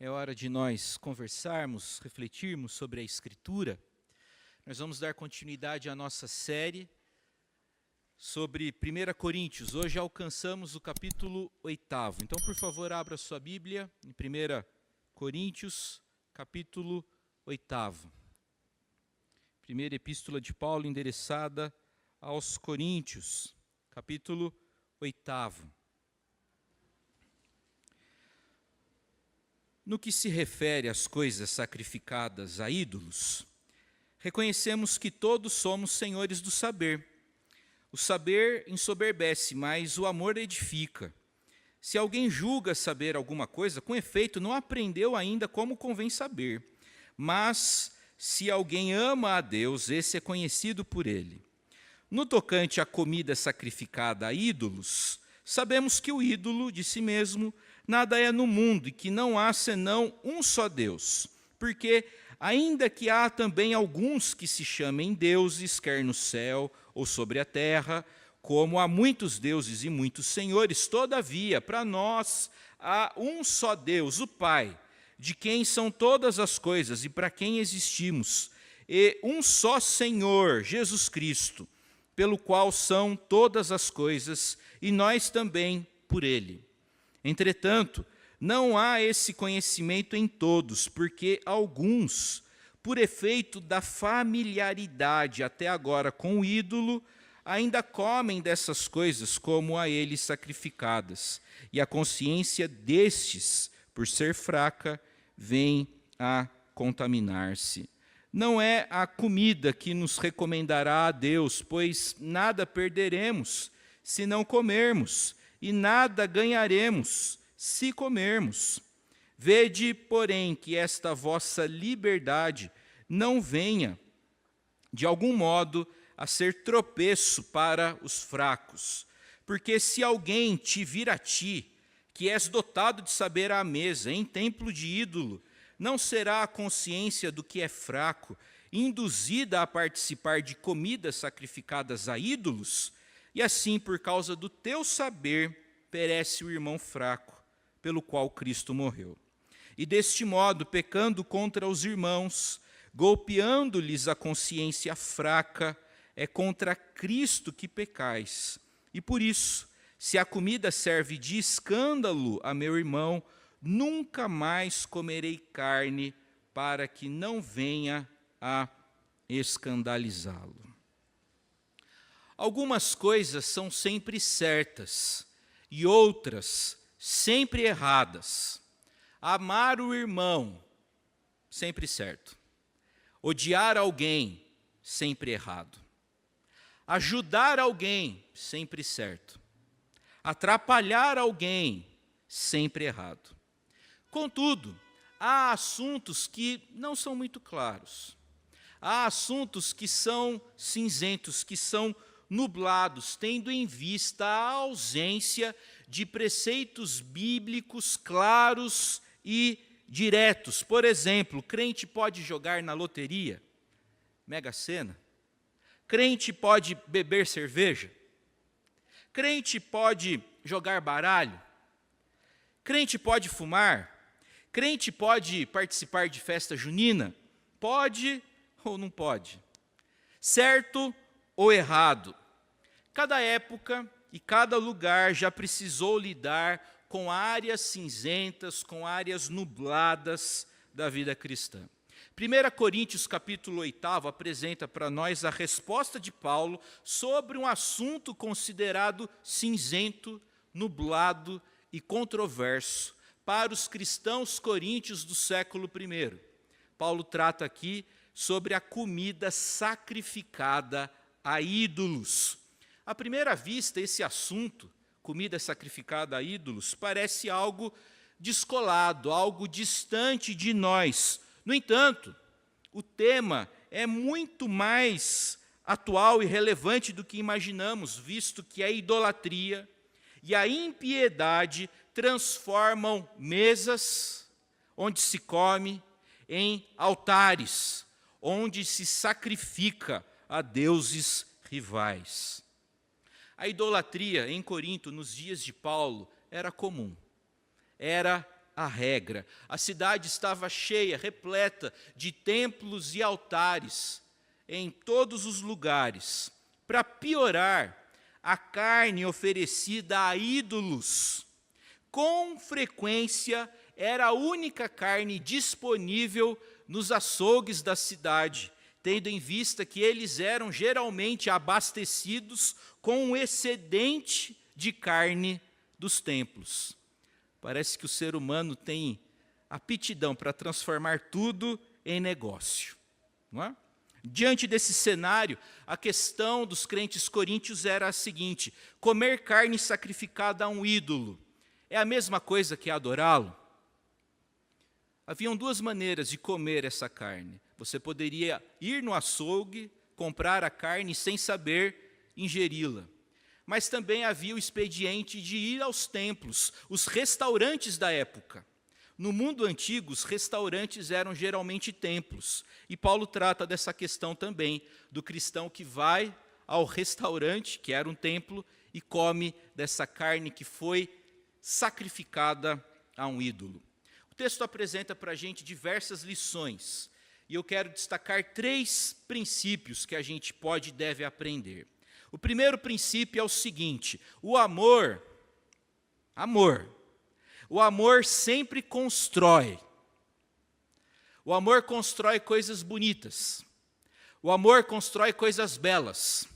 É hora de nós conversarmos, refletirmos sobre a Escritura. Nós vamos dar continuidade à nossa série sobre 1 Coríntios. Hoje alcançamos o capítulo 8º. Então, por favor, abra sua Bíblia em 1 Coríntios, capítulo 8º. Primeira epístola de Paulo endereçada aos Coríntios, capítulo 8º. No que se refere às coisas sacrificadas a ídolos, reconhecemos que todos somos senhores do saber. O saber ensoberbece, mas o amor edifica. Se alguém julga saber alguma coisa, com efeito, não aprendeu ainda como convém saber. Mas, se alguém ama a Deus, esse é conhecido por ele. No tocante à comida sacrificada a ídolos, sabemos que o ídolo de si mesmo nada é no mundo e que não há senão um só Deus. Porque, ainda que há também alguns que se chamem deuses, quer no céu ou sobre a terra, como há muitos deuses e muitos senhores, todavia, para nós há um só Deus, o Pai, de quem são todas as coisas e para quem existimos, e um só Senhor, Jesus Cristo, pelo qual são todas as coisas, e nós também por ele. Entretanto, não há esse conhecimento em todos, porque alguns, por efeito da familiaridade até agora com o ídolo, ainda comem dessas coisas como a ele sacrificadas, e a consciência destes, por ser fraca, vem a contaminar-se. Não é a comida que nos recomendará a Deus, pois nada perderemos se não comermos, e nada ganharemos se comermos. Vede, porém, que esta vossa liberdade não venha, de algum modo, a ser tropeço para os fracos. Porque se alguém te vir a ti, que és dotado de saber à mesa, em templo de ídolo, não será a consciência do que é fraco, induzida a participar de comidas sacrificadas a ídolos? E assim, por causa do teu saber, perece o irmão fraco, pelo qual Cristo morreu. E deste modo, pecando contra os irmãos, golpeando-lhes a consciência fraca, é contra Cristo que pecais. E por isso, se a comida serve de escândalo a meu irmão, nunca mais comerei carne, para que não venha a escandalizá-lo. Algumas coisas são sempre certas e outras sempre erradas. Amar o irmão, sempre certo. Odiar alguém, sempre errado. Ajudar alguém, sempre certo. Atrapalhar alguém, sempre errado. Contudo, há assuntos que não são muito claros. Há assuntos que são cinzentos, que são nublados, tendo em vista a ausência de preceitos bíblicos claros e diretos. Por exemplo, crente pode jogar na loteria, Mega Sena? Crente pode beber cerveja? Crente pode jogar baralho? Crente pode fumar? Crente pode participar de festa junina? Pode ou não pode? Certo ou errado? Cada época e cada lugar já precisou lidar com áreas cinzentas, com áreas nubladas da vida cristã. 1 Coríntios capítulo 8 apresenta para nós a resposta de Paulo sobre um assunto considerado cinzento, nublado e controverso para os cristãos coríntios do século I. Paulo trata aqui sobre a comida sacrificada a ídolos. À primeira vista, esse assunto, comida sacrificada a ídolos, parece algo descolado, algo distante de nós. No entanto, o tema é muito mais atual e relevante do que imaginamos, visto que a idolatria e a impiedade transformam mesas onde se come em altares, onde se sacrifica a deuses rivais. A idolatria em Corinto, nos dias de Paulo, era comum. Era a regra. A cidade estava cheia, repleta de templos e altares em todos os lugares. Para piorar, a carne oferecida a ídolos, com frequência, era a única carne disponível nos açougues da cidade, tendo em vista que eles eram geralmente abastecidos com o excedente de carne dos templos. Parece que o ser humano tem aptidão para transformar tudo em negócio, não é? Diante desse cenário, a questão dos crentes coríntios era a seguinte: comer carne sacrificada a um ídolo é a mesma coisa que adorá-lo? Haviam duas maneiras de comer essa carne. Você poderia ir no açougue, comprar a carne sem saber ingeri-la. Mas também havia o expediente de ir aos templos, os restaurantes da época. No mundo antigo, os restaurantes eram geralmente templos. E Paulo trata dessa questão também, do cristão que vai ao restaurante, que era um templo, e come dessa carne que foi sacrificada a um ídolo. O texto apresenta para a gente diversas lições, e eu quero destacar 3 princípios que a gente pode e deve aprender. O primeiro princípio é o seguinte: o amor sempre constrói. O amor constrói coisas bonitas. O amor constrói coisas belas.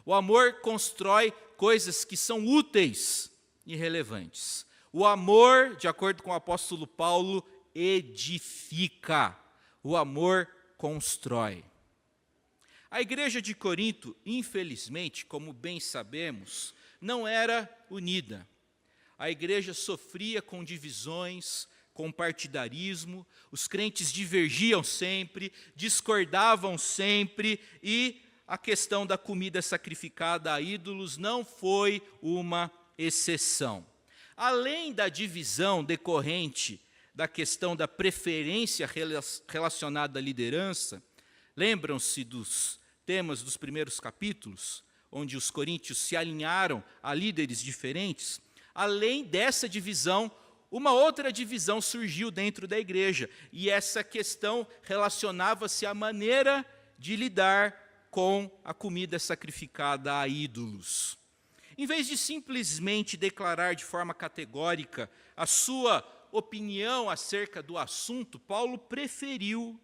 O amor constrói coisas que são úteis e relevantes. O amor, de acordo com o apóstolo Paulo, edifica. O amor constrói. A igreja de Corinto, infelizmente, como bem sabemos, não era unida. A igreja sofria com divisões, com partidarismo, os crentes divergiam sempre, discordavam sempre, e a questão da comida sacrificada a ídolos não foi uma exceção. Além da divisão decorrente da questão da preferência relacionada à liderança, lembram-se dos temas dos primeiros capítulos, onde os coríntios se alinharam a líderes diferentes? Além dessa divisão, uma outra divisão surgiu dentro da igreja, e essa questão relacionava-se à maneira de lidar com a comida sacrificada a ídolos. Em vez de simplesmente declarar de forma categórica a sua opinião acerca do assunto, Paulo preferiu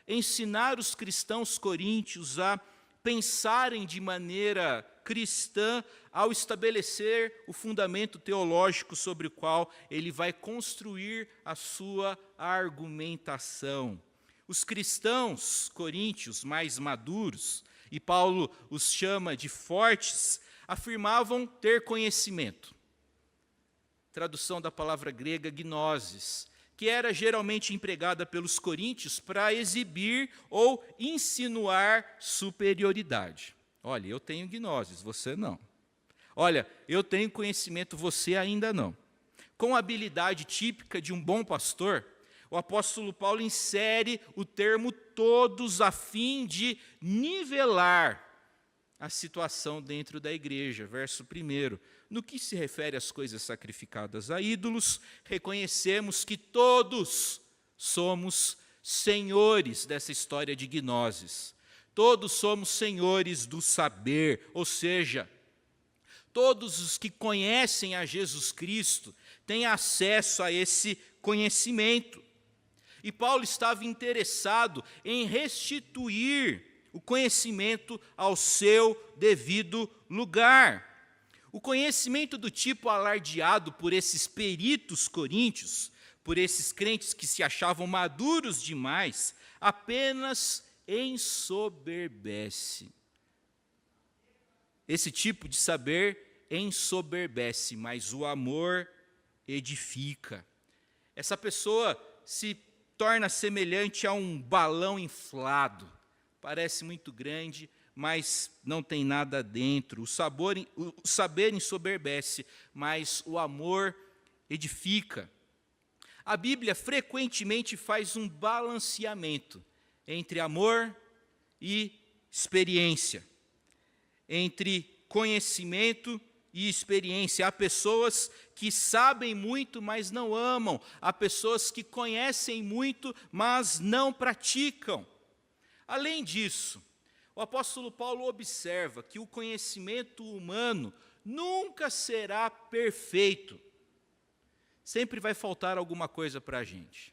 ensinar os cristãos coríntios a pensarem de maneira cristã ao estabelecer o fundamento teológico sobre o qual ele vai construir a sua argumentação. Os cristãos coríntios mais maduros, e Paulo os chama de fortes, afirmavam ter conhecimento. Tradução da palavra grega gnosis, que era geralmente empregada pelos coríntios para exibir ou insinuar superioridade. Olha, eu tenho gnosis, você não. Olha, eu tenho conhecimento, você ainda não. Com a habilidade típica de um bom pastor, o apóstolo Paulo insere o termo todos a fim de nivelar a situação dentro da igreja. Verso 1. No que se refere às coisas sacrificadas a ídolos, reconhecemos que todos somos senhores dessa história de gnoses. Todos somos senhores do saber, ou seja, todos os que conhecem a Jesus Cristo têm acesso a esse conhecimento. E Paulo estava interessado em restituir o conhecimento ao seu devido lugar. O conhecimento do tipo alardeado por esses peritos coríntios, por esses crentes que se achavam maduros demais, apenas ensoberbece. Esse tipo de saber ensoberbece, mas o amor edifica. Essa pessoa se torna semelhante a um balão inflado. Parece muito grande, mas não tem nada dentro. O saber ensoberbece, mas o amor edifica. A Bíblia frequentemente faz um balanceamento entre amor e experiência, entre conhecimento e experiência. Há pessoas que sabem muito, mas não amam. Há pessoas que conhecem muito, mas não praticam. Além disso, o apóstolo Paulo observa que o conhecimento humano nunca será perfeito. Sempre vai faltar alguma coisa para a gente.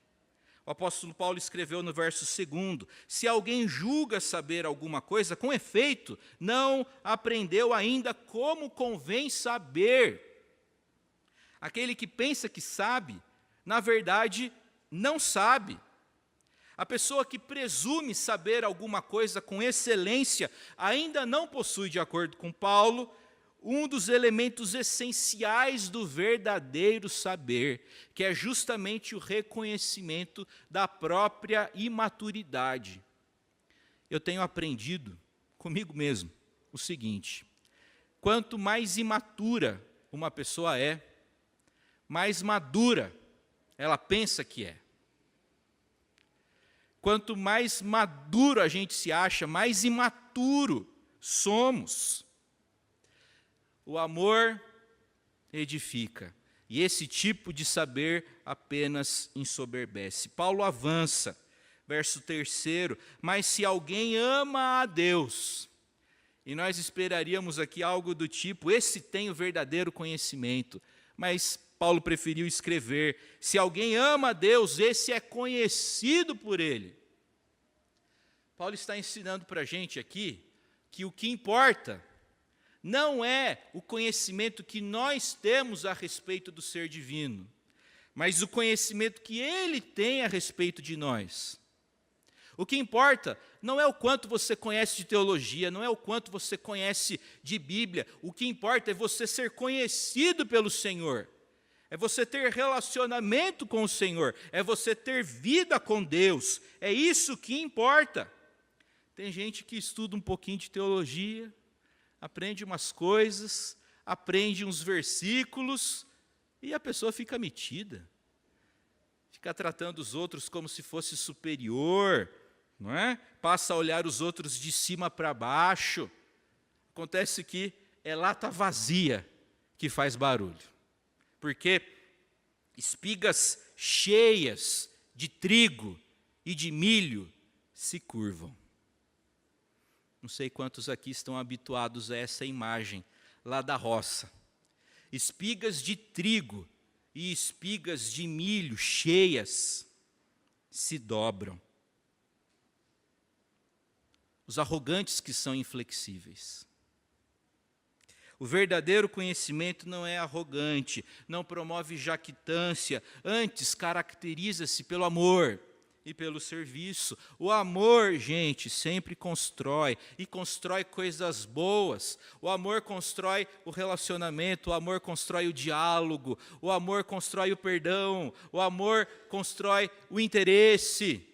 O apóstolo Paulo escreveu no verso 2: se alguém julga saber alguma coisa, com efeito, não aprendeu ainda como convém saber. Aquele que pensa que sabe, na verdade, não sabe. A pessoa que presume saber alguma coisa com excelência, ainda não possui, de acordo com Paulo, um dos elementos essenciais do verdadeiro saber, que é justamente o reconhecimento da própria imaturidade. Eu tenho aprendido comigo mesmo o seguinte: quanto mais imatura uma pessoa é, mais madura ela pensa que é. Quanto mais maduro a gente se acha, mais imaturo somos. O amor edifica, e esse tipo de saber apenas ensoberbece. Paulo avança, verso 3: mas se alguém ama a Deus, e nós esperaríamos aqui algo do tipo: esse tem o verdadeiro conhecimento, mas Paulo preferiu escrever: se alguém ama a Deus, esse é conhecido por Ele. Paulo está ensinando para a gente aqui que o que importa não é o conhecimento que nós temos a respeito do ser divino, mas o conhecimento que Ele tem a respeito de nós. O que importa não é o quanto você conhece de teologia, não é o quanto você conhece de Bíblia. O que importa é você ser conhecido pelo Senhor. É você ter relacionamento com o Senhor. É você ter vida com Deus. É isso que importa. Tem gente que estuda um pouquinho de teologia, aprende umas coisas, aprende uns versículos, e a pessoa fica metida. Fica tratando os outros como se fosse superior, não é? Passa a olhar os outros de cima para baixo. Acontece que é lata vazia que faz barulho. Porque espigas cheias de trigo e de milho se curvam. Não sei quantos aqui estão habituados a essa imagem lá da roça. Espigas de trigo e espigas de milho cheias se dobram. Os arrogantes que são inflexíveis. O verdadeiro conhecimento não é arrogante, não promove jactância, antes caracteriza-se pelo amor e pelo serviço. O amor, gente, sempre constrói, e constrói coisas boas. O amor constrói o relacionamento, o amor constrói o diálogo, o amor constrói o perdão, o amor constrói o interesse.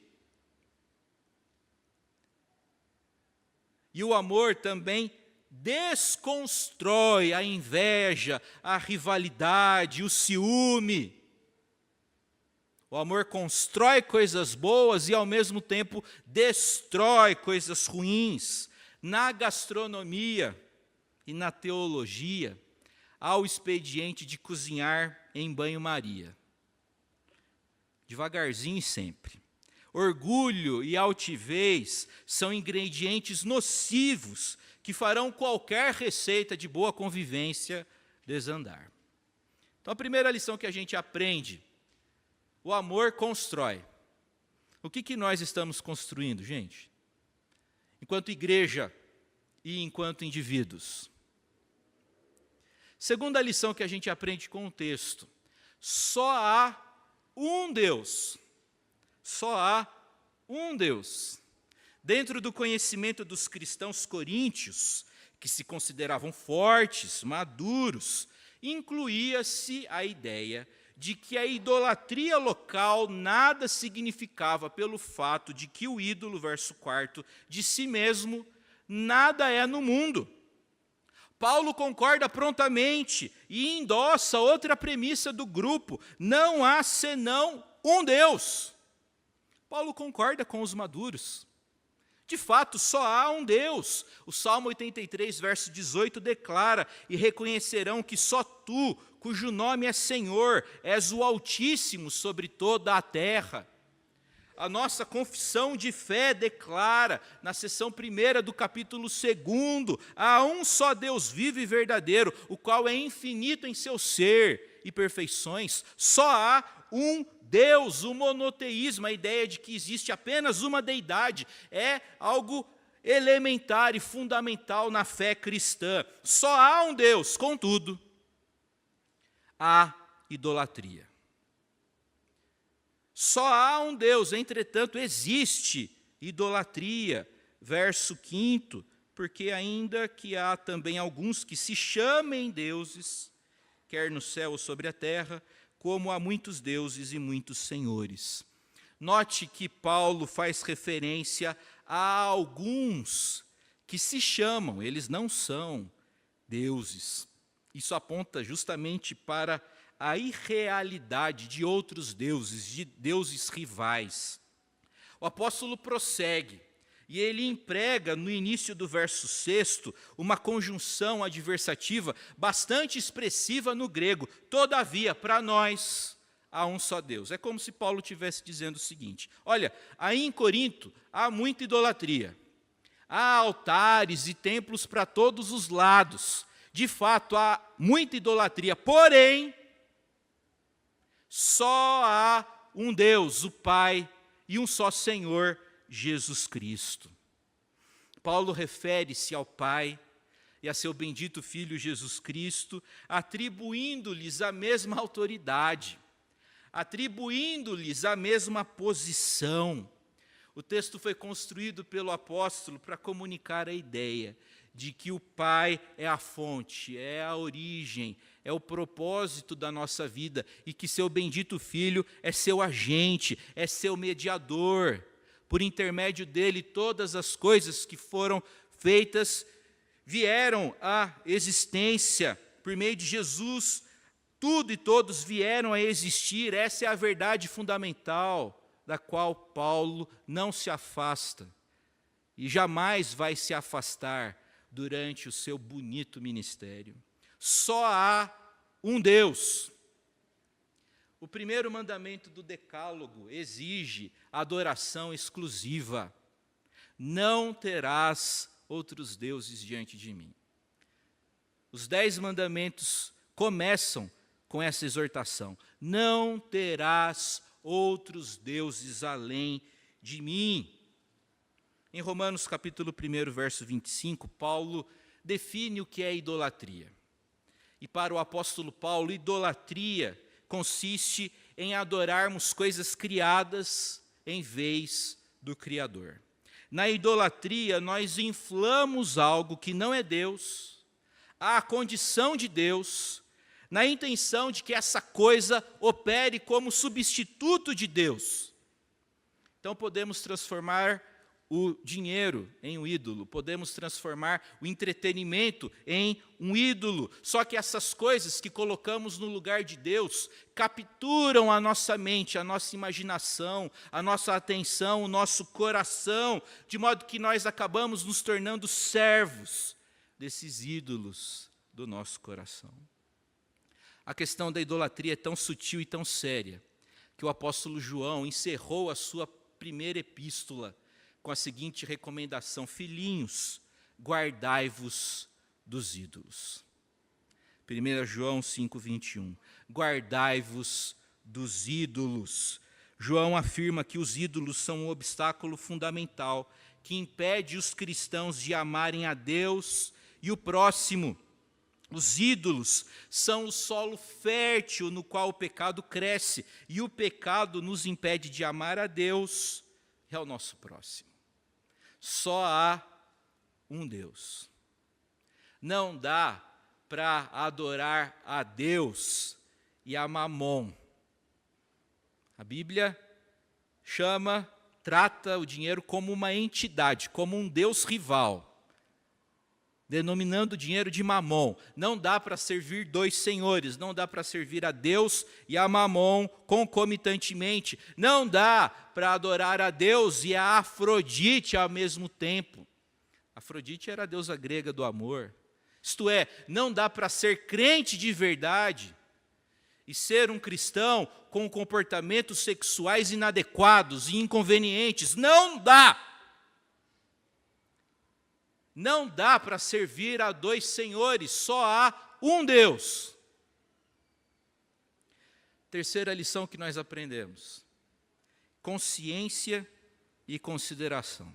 E o amor também desconstrói a inveja, a rivalidade, o ciúme. O amor constrói coisas boas e, ao mesmo tempo, destrói coisas ruins. Na gastronomia e na teologia, há o expediente de cozinhar em banho-maria. Devagarzinho e sempre. Orgulho e altivez são ingredientes nocivos que farão qualquer receita de boa convivência desandar. Então, a primeira lição que a gente aprende: o amor constrói. O que nós estamos construindo, gente? Enquanto igreja e enquanto indivíduos. Segunda lição que a gente aprende com o texto: só há um Deus. Só há um Deus. Dentro do conhecimento dos cristãos coríntios, que se consideravam fortes, maduros, incluía-se a ideia de que a idolatria local nada significava pelo fato de que o ídolo, verso 4, de si mesmo, nada é no mundo. Paulo concorda prontamente e endossa outra premissa do grupo: não há senão um Deus. Paulo concorda com os maduros. De fato, só há um Deus. O Salmo 83, verso 18 declara: e reconhecerão que só tu, cujo nome é Senhor, és o Altíssimo sobre toda a terra. A nossa confissão de fé declara, na seção 1ª do capítulo 2, há um só Deus vivo e verdadeiro, o qual é infinito em seu ser e perfeições. Só há um Deus, o monoteísmo, a ideia de que existe apenas uma deidade, é algo elementar e fundamental na fé cristã. Só há um Deus, contudo, há idolatria. Só há um Deus, entretanto, existe idolatria. Verso 5, porque ainda que há também alguns que se chamem deuses, quer no céu ou sobre a terra, como há muitos deuses e muitos senhores. Note que Paulo faz referência a alguns que se chamam, eles não são deuses. Isso aponta justamente para a irrealidade de outros deuses, de deuses rivais. O apóstolo prossegue, e ele emprega no início do verso 6 uma conjunção adversativa bastante expressiva no grego. Todavia, para nós, há um só Deus. É como se Paulo estivesse dizendo o seguinte: olha, aí em Corinto há muita idolatria. Há altares e templos para todos os lados. De fato, há muita idolatria, porém, só há um Deus, o Pai, e um só Senhor, Jesus Cristo. Paulo refere-se ao Pai e a seu bendito Filho Jesus Cristo, atribuindo-lhes a mesma autoridade, atribuindo-lhes a mesma posição. O texto foi construído pelo apóstolo para comunicar a ideia de que o Pai é a fonte, é a origem, é o propósito da nossa vida, e que seu bendito Filho é seu agente, é seu mediador. Por intermédio dele, todas as coisas que foram feitas vieram à existência. Por meio de Jesus, tudo e todos vieram a existir. Essa é a verdade fundamental, da qual Paulo não se afasta e jamais vai se afastar durante o seu bonito ministério. Só há um Deus. O primeiro mandamento do Decálogo exige adoração exclusiva. Não terás outros deuses diante de mim. Os 10 mandamentos começam com essa exortação: não terás outros deuses além de mim. Em Romanos capítulo 1, verso 25, Paulo define o que é idolatria. E para o apóstolo Paulo, idolatria consiste em adorarmos coisas criadas em vez do Criador. Na idolatria, nós inflamos algo que não é Deus, à condição de Deus, na intenção de que essa coisa opere como substituto de Deus. Então podemos transformar o dinheiro em um ídolo, podemos transformar o entretenimento em um ídolo. Só que essas coisas que colocamos no lugar de Deus capturam a nossa mente, a nossa imaginação, a nossa atenção, o nosso coração, de modo que nós acabamos nos tornando servos desses ídolos do nosso coração. A questão da idolatria é tão sutil e tão séria que o apóstolo João encerrou a sua primeira epístola com a seguinte recomendação: filhinhos, guardai-vos dos ídolos. 1 João 5:21, guardai-vos dos ídolos. João afirma que os ídolos são um obstáculo fundamental que impede os cristãos de amarem a Deus e o próximo. Os ídolos são o solo fértil no qual o pecado cresce, e o pecado nos impede de amar a Deus e ao nosso próximo. Só há um Deus. Não dá para adorar a Deus e a Mamon. A Bíblia trata o dinheiro como uma entidade, como um Deus rival. denominando o dinheiro de Mamon. Não dá para servir dois senhores, não dá para servir a Deus e a Mamon concomitantemente. Não dá para adorar a Deus e a Afrodite ao mesmo tempo. Afrodite era a deusa grega do amor. Isto é, não dá para ser crente de verdade e ser um cristão com comportamentos sexuais inadequados e inconvenientes. Não dá! Não dá para servir a dois senhores, só há um Deus. Terceira lição que nós aprendemos: consciência e consideração.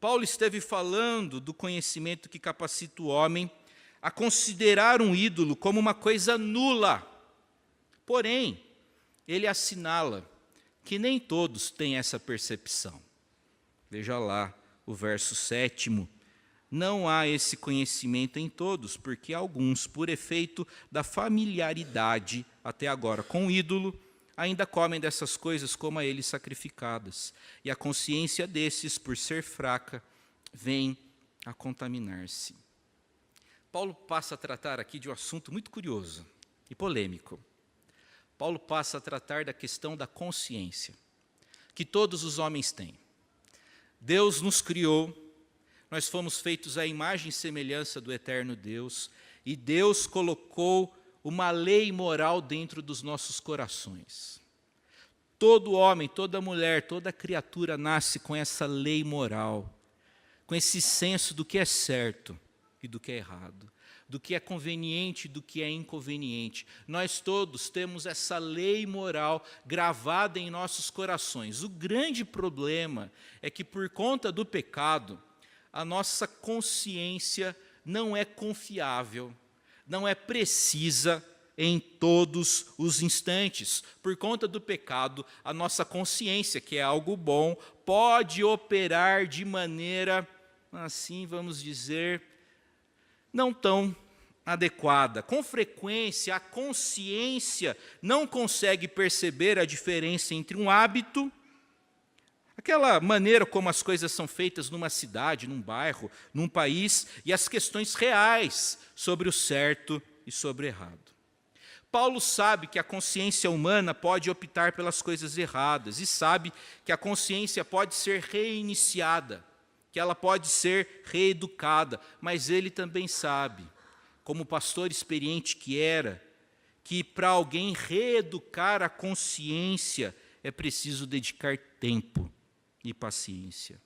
Paulo esteve falando do conhecimento que capacita o homem a considerar um ídolo como uma coisa nula. Porém, ele assinala que nem todos têm essa percepção. Veja lá o verso 7. Não há esse conhecimento em todos, porque alguns, por efeito da familiaridade até agora com o ídolo, ainda comem dessas coisas como a eles sacrificadas. E a consciência desses, por ser fraca, vem a contaminar-se. Paulo passa a tratar aqui de um assunto muito curioso e polêmico. Paulo passa a tratar da questão da consciência, que todos os homens têm. Deus nos criou, nós fomos feitos à imagem e semelhança do eterno Deus, e Deus colocou uma lei moral dentro dos nossos corações. Todo homem, toda mulher, toda criatura nasce com essa lei moral, com esse senso do que é certo e do que é errado, do que é conveniente e do que é inconveniente. Nós todos temos essa lei moral gravada em nossos corações. O grande problema é que, por conta do pecado, a nossa consciência não é confiável, não é precisa em todos os instantes. Por conta do pecado, a nossa consciência, que é algo bom, pode operar de maneira, assim vamos dizer, não tão adequada. Com frequência, a consciência não consegue perceber a diferença entre um hábito, aquela maneira como as coisas são feitas numa cidade, num bairro, num país, e as questões reais sobre o certo e sobre o errado. Paulo sabe que a consciência humana pode optar pelas coisas erradas e sabe que a consciência pode ser reiniciada, que ela pode ser reeducada, mas ele também sabe, como pastor experiente que era, que para alguém reeducar a consciência é preciso dedicar tempo e paciência.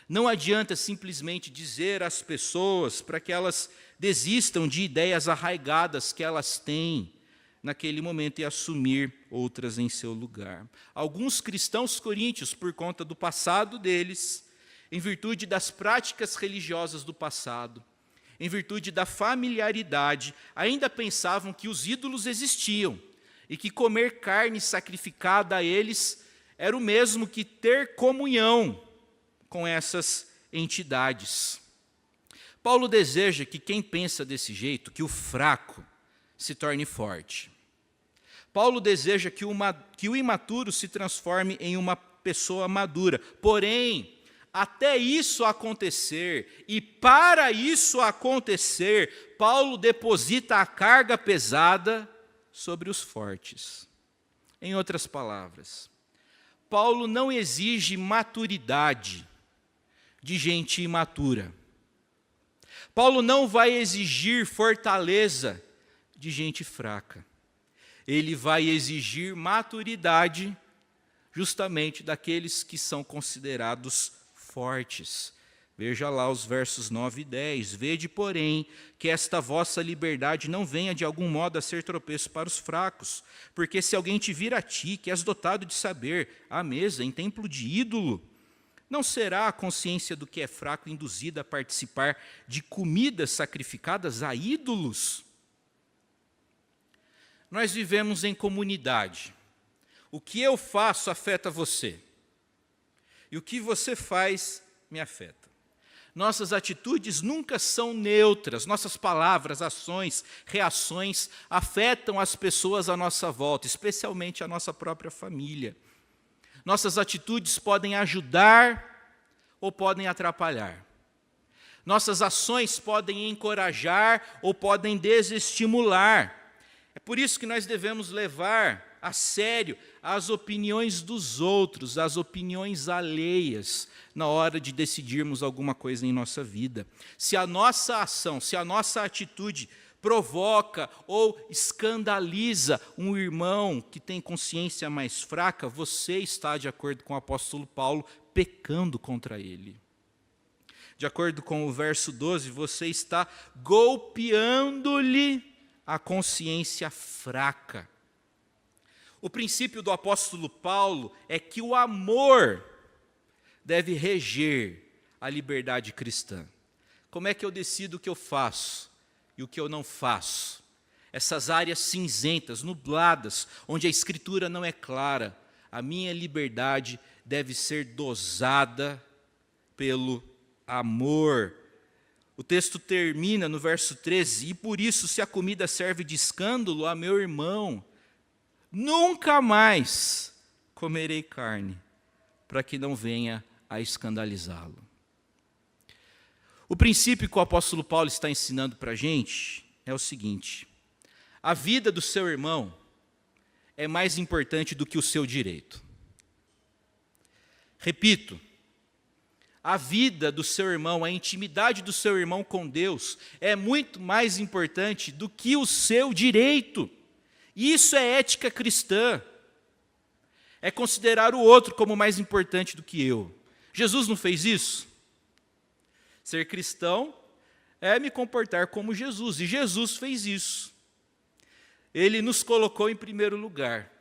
Não adianta simplesmente dizer às pessoas para que elas desistam de ideias arraigadas que elas têm naquele momento e assumir outras em seu lugar. Alguns cristãos coríntios, por conta do passado deles, em virtude das práticas religiosas do passado, em virtude da familiaridade, ainda pensavam que os ídolos existiam e que comer carne sacrificada a eles era o mesmo que ter comunhão com essas entidades. Paulo deseja que quem pensa desse jeito, que o fraco se torne forte. Paulo deseja que o imaturo se transforme em uma pessoa madura. Porém, até isso acontecer, e para isso acontecer, Paulo deposita a carga pesada sobre os fortes. Em outras palavras, Paulo não exige maturidade de gente imatura. Paulo não vai exigir fortaleza de gente fraca. Ele vai exigir maturidade justamente daqueles que são considerados fortes. Veja lá os versos 9 e 10. Vede, porém, que esta vossa liberdade não venha de algum modo a ser tropeço para os fracos. Porque se alguém te vir a ti, que és dotado de saber, à mesa, em templo de ídolo, não será a consciência do que é fraco induzida a participar de comidas sacrificadas a ídolos? Nós vivemos em comunidade. O que eu faço afeta você. E o que você faz me afeta. Nossas atitudes nunca são neutras. Nossas palavras, ações, reações afetam as pessoas à nossa volta, especialmente a nossa própria família. Nossas atitudes podem ajudar ou podem atrapalhar. Nossas ações podem encorajar ou podem desestimular. É por isso que nós devemos levar a sério as opiniões dos outros, as opiniões alheias, na hora de decidirmos alguma coisa em nossa vida. Se a nossa ação, se a nossa atitude provoca ou escandaliza um irmão que tem consciência mais fraca, você está, de acordo com o apóstolo Paulo, pecando contra ele. De acordo com o verso 12, você está golpeando-lhe a consciência fraca. O princípio do apóstolo Paulo é que o amor deve reger a liberdade cristã. Como é que eu decido o que eu faço e o que eu não faço? Essas áreas cinzentas, nubladas, onde a escritura não é clara, a minha liberdade deve ser dosada pelo amor. O texto termina no verso 13, e por isso, se a comida serve de escândalo a meu irmão, nunca mais comerei carne, para que não venha a escandalizá-lo. O princípio que o apóstolo Paulo está ensinando para a gente é o seguinte: a vida do seu irmão é mais importante do que o seu direito. Repito, a vida do seu irmão, a intimidade do seu irmão com Deus é muito mais importante do que o seu direito. Isso é ética cristã. É considerar o outro como mais importante do que eu. Jesus não fez isso? Ser cristão é me comportar como Jesus, e Jesus fez isso. Ele nos colocou em primeiro lugar.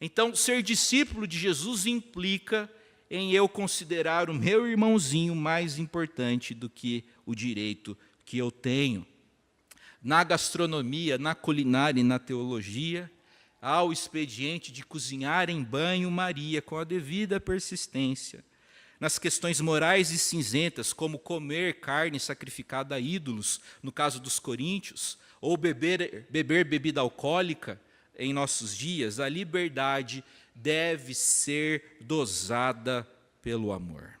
Então, ser discípulo de Jesus implica em eu considerar o meu irmãozinho mais importante do que o direito que eu tenho. Na gastronomia, na culinária e na teologia, há o expediente de cozinhar em banho-maria com a devida persistência. Nas questões morais e cinzentas, como comer carne sacrificada a ídolos, no caso dos coríntios, ou beber bebida alcoólica em nossos dias, a liberdade deve ser dosada pelo amor.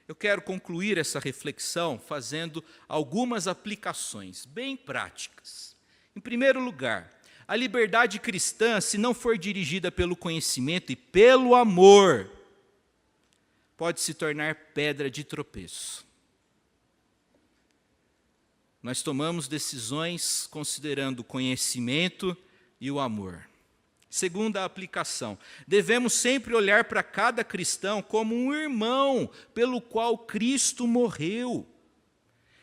Eu quero concluir essa reflexão fazendo algumas aplicações bem práticas. Em primeiro lugar, a liberdade cristã, se não for dirigida pelo conhecimento e pelo amor, pode se tornar pedra de tropeço. Nós tomamos decisões considerando o conhecimento e o amor. Segunda aplicação, devemos sempre olhar para cada cristão como um irmão pelo qual Cristo morreu.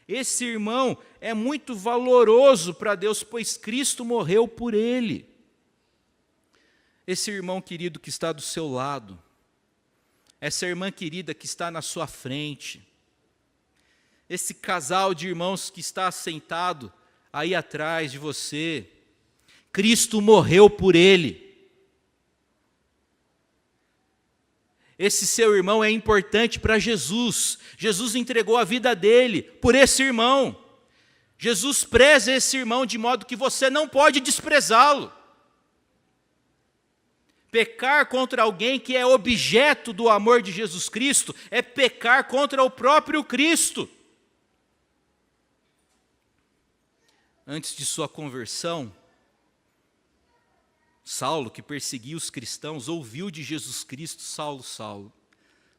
Esse irmão é muito valoroso para Deus, pois Cristo morreu por ele. Esse irmão querido que está do seu lado, essa irmã querida que está na sua frente, esse casal de irmãos que está sentado aí atrás de você, Cristo morreu por ele. Esse seu irmão é importante para Jesus. Jesus entregou a vida dele por esse irmão. Jesus preza esse irmão de modo que você não pode desprezá-lo. Pecar contra alguém que é objeto do amor de Jesus Cristo é pecar contra o próprio Cristo. Antes de sua conversão, Saulo, que perseguia os cristãos, ouviu de Jesus Cristo: Saulo, Saulo,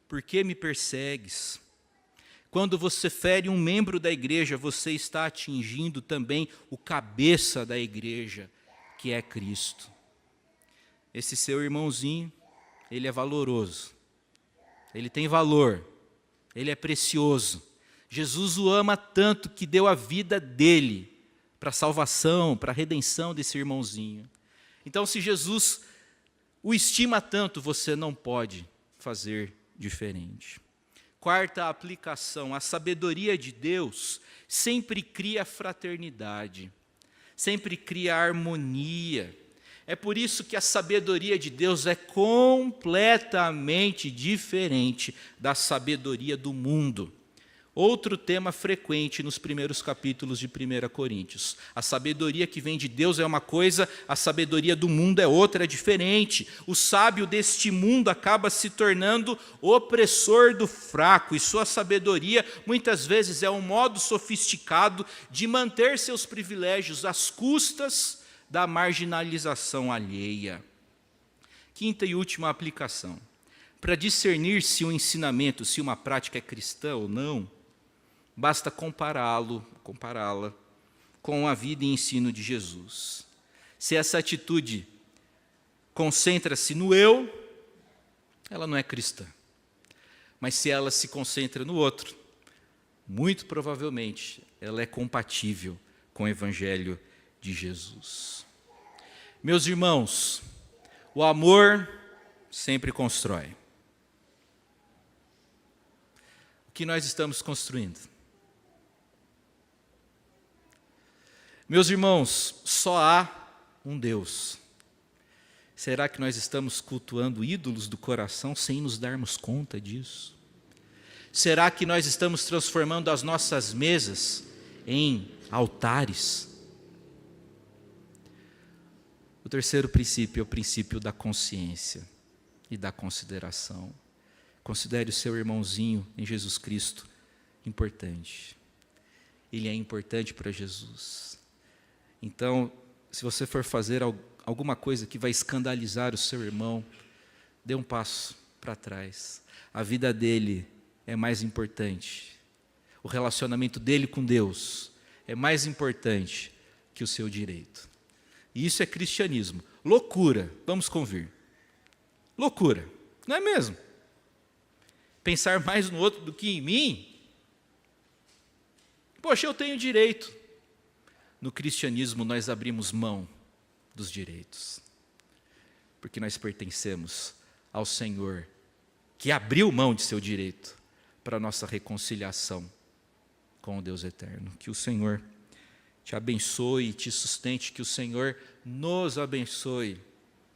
por que me persegues? Quando você fere um membro da igreja, você está atingindo também o cabeça da igreja, que é Cristo. Esse seu irmãozinho, ele é valoroso, ele tem valor, ele é precioso. Jesus o ama tanto que deu a vida dele para a salvação, para a redenção desse irmãozinho. Então, se Jesus o estima tanto, você não pode fazer diferente. Quarta aplicação, a sabedoria de Deus sempre cria fraternidade, sempre cria harmonia. É por isso que a sabedoria de Deus é completamente diferente da sabedoria do mundo. Outro tema frequente nos primeiros capítulos de 1 Coríntios. A sabedoria que vem de Deus é uma coisa, a sabedoria do mundo é outra, é diferente. O sábio deste mundo acaba se tornando opressor do fraco, e sua sabedoria muitas vezes é um modo sofisticado de manter seus privilégios às custas da marginalização alheia. Quinta e última aplicação. Para discernir se um ensinamento, se uma prática é cristã ou não, basta compará-la com a vida e ensino de Jesus. Se essa atitude concentra-se no eu, ela não é cristã. Mas se ela se concentra no outro, muito provavelmente ela é compatível com o Evangelho de Jesus. Meus irmãos, o amor sempre constrói. O que nós estamos construindo? Meus irmãos, só há um Deus. Será que nós estamos cultuando ídolos do coração sem nos darmos conta disso? Será que nós estamos transformando as nossas mesas em altares? O terceiro princípio é o princípio da consciência e da consideração. Considere o seu irmãozinho em Jesus Cristo importante. Ele é importante para Jesus. Então, se você for fazer alguma coisa que vai escandalizar o seu irmão, dê um passo para trás. A vida dele é mais importante. O relacionamento dele com Deus é mais importante que o seu direito. E isso é cristianismo. Loucura, vamos convir. Loucura, não é mesmo? Pensar mais no outro do que em mim? Poxa, eu tenho direito. No cristianismo, nós abrimos mão dos direitos, porque nós pertencemos ao Senhor, que abriu mão de seu direito para a nossa reconciliação com o Deus eterno. Que o Senhor te abençoe e te sustente, que o Senhor nos abençoe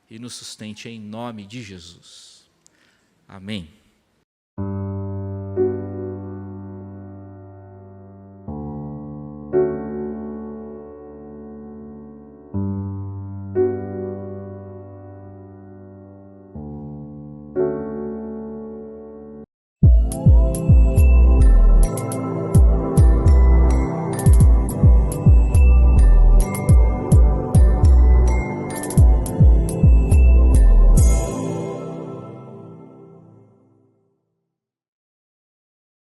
e nos sustente em nome de Jesus. Amém.